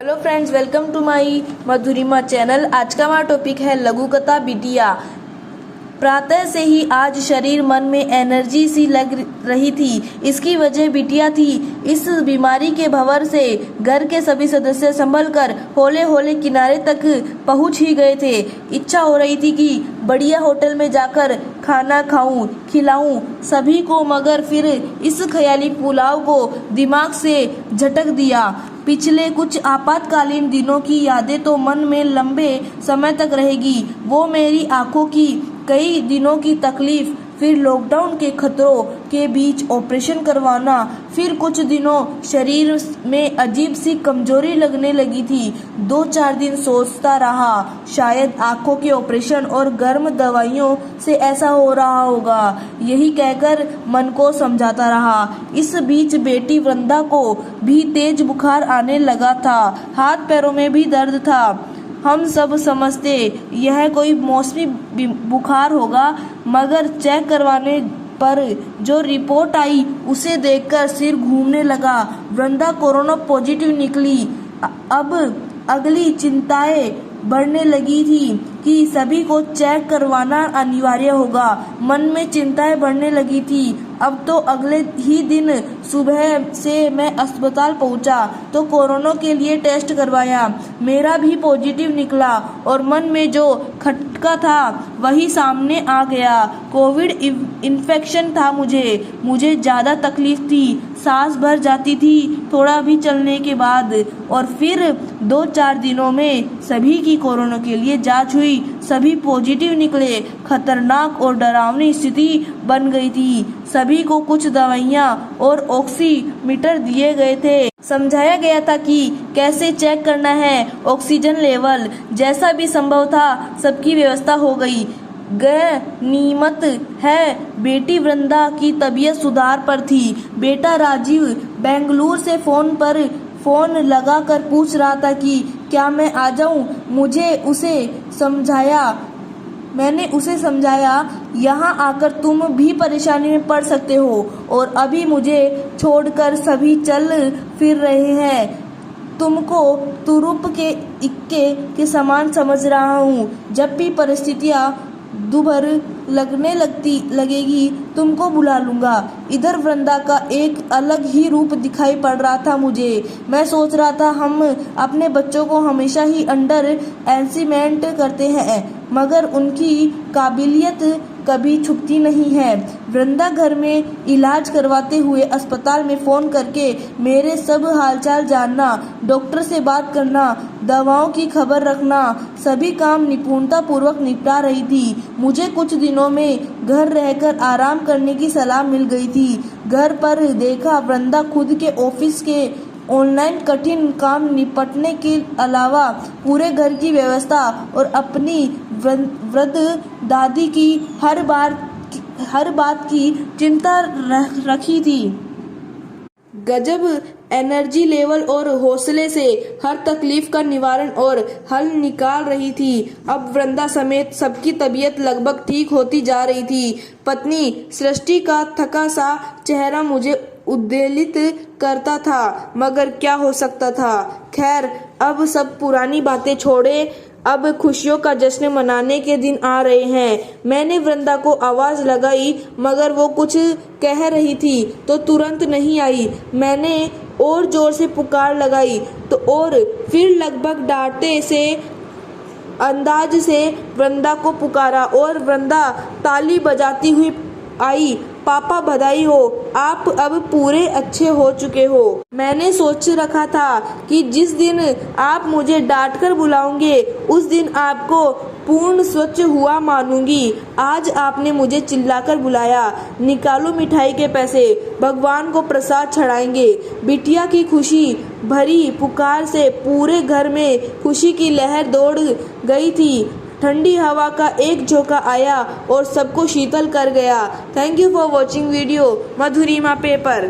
Hello friends, welcome to my Madhurima channel. आज का हमारा टॉपिक है लघु कथा बिटिया। प्रातः से ही आज शरीर मन में एनर्जी सी लग रही थी। इसकी वजह बिटिया थी। इस बीमारी के भंवर से घर के सभी सदस्य संभल कर होले होले किनारे तक पहुंच ही गए थे। इच्छा हो रही थी कि बढ़िया होटल में जाकर खाना खाऊं, खिलाऊं सभी को, मगर फिर इस ख्याली पुलाव को दिमाग से झटक दिया। पिछले कुछ आपातकालीन दिनों की यादें तो मन में लंबे समय तक रहेगी। वो मेरी आंखों की कई दिनों की तकलीफ, फिर लॉकडाउन के खतरों के बीच ऑपरेशन करवाना, फिर कुछ दिनों शरीर में अजीब सी कमजोरी लगने लगी थी। 2-4 दिन सोचता रहा, शायद आंखों के ऑपरेशन और गर्म दवाइयों से ऐसा हो रहा होगा। यही कहकर मन को समझाता रहा। इस बीच बेटी वृंदा को भी तेज बुखार आने लगा था। हाथ पैरों में भी दर्द था। हम सब समझते यह कोई मौसमी बुखार होगा, मगर चेक करवाने पर जो रिपोर्ट आई उसे देखकर सिर घूमने लगा। वृंदा कोरोना पॉजिटिव निकली। अब अगली चिंताएं बढ़ने लगी थी कि सभी को चेक करवाना अनिवार्य होगा। मन में चिंताएं बढ़ने लगी थी। अब तो अगले ही दिन सुबह से मैं अस्पताल पहुंचा तो कोरोना के लिए टेस्ट करवाया। मेरा भी पॉजिटिव निकला और मन में जो खटका था वही सामने आ गया। कोविड इन्फेक्शन था। मुझे ज़्यादा तकलीफ थी। सांस भर जाती थी थोड़ा भी चलने के बाद। और फिर 2-4 दिनों में सभी की कोरोना के लिए जांच हुई। सभी पॉजिटिव निकले। खतरनाक और डरावनी स्थिति बन गई थी। सभी को कुछ दवाइयाँ और ऑक्सीमीटर दिए गए थे। समझाया गया था कि कैसे चेक करना है ऑक्सीजन लेवल। जैसा भी संभव था सबकी व्यवस्था हो गई। गनीमत है बेटी वृंदा की तबीयत सुधार पर थी। बेटा राजीव बेंगलुरु से फोन लगाकर पूछ रहा था कि क्या मैं आ जाऊं। मैंने उसे समझाया यहाँ आकर तुम भी परेशानी में पड़ सकते हो, और अभी मुझे छोड़कर सभी चल फिर रहे हैं। तुमको तुरुप के इक्के के समान समझ रहा हूँ। जब भी परिस्थितियाँ दुभर लगने लगेगी तुमको बुला लूंगा। इधर वृंदा का एक अलग ही रूप दिखाई पड़ रहा था मुझे। मैं सोच रहा था हम अपने बच्चों को हमेशा ही अंडर एस्टिमेट करते हैं, मगर उनकी काबिलियत कभी छुपती नहीं है। वृंदा घर में इलाज करवाते हुए अस्पताल में फ़ोन करके मेरे सब हालचाल जानना, डॉक्टर से बात करना, दवाओं की खबर रखना, सभी काम निपुणता पूर्वक निपटा रही थी। मुझे कुछ दिनों में घर रहकर आराम करने की सलाह मिल गई थी। घर पर देखा वृंदा खुद के ऑफिस के ऑनलाइन कठिन काम निपटने के अलावा पूरे घर की व्यवस्था और अपनी वृद्ध दादी की हर बात की चिंता रखी थी। गजब एनर्जी लेवल और हौसले से हर तकलीफ का निवारण और हल निकाल रही थी। अब वृंदा समेत सबकी तबीयत लगभग ठीक होती जा रही थी। पत्नी सृष्टि का थका सा चेहरा मुझे उद्वेलित करता था, मगर क्या हो सकता था। खैर, अब सब पुरानी बातें छोड़े। अब खुशियों का जश्न मनाने के दिन आ रहे हैं। मैंने वृंदा को आवाज लगाई, मगर वो कुछ कह रही थी तो तुरंत नहीं आई। मैंने और जोर से पुकार लगाई तो और फिर लगभग डांटते से अंदाज से वृंदा को पुकारा और वृंदा ताली बजाती हुई आई। पापा बधाई हो, आप अब पूरे अच्छे हो चुके हो। मैंने सोच रखा था कि जिस दिन आप मुझे डांटकर बुलाओगे उस दिन आपको पूर्ण स्वच्छ हुआ मानूंगी। आज आपने मुझे चिल्लाकर बुलाया। निकालो मिठाई के पैसे, भगवान को प्रसाद चढ़ाएंगे। बिटिया की खुशी भरी पुकार से पूरे घर में खुशी की लहर दौड़ गई थी। ठंडी हवा का एक झोंका आया और सबको शीतल कर गया। Thank you for watching video Madhurima paper.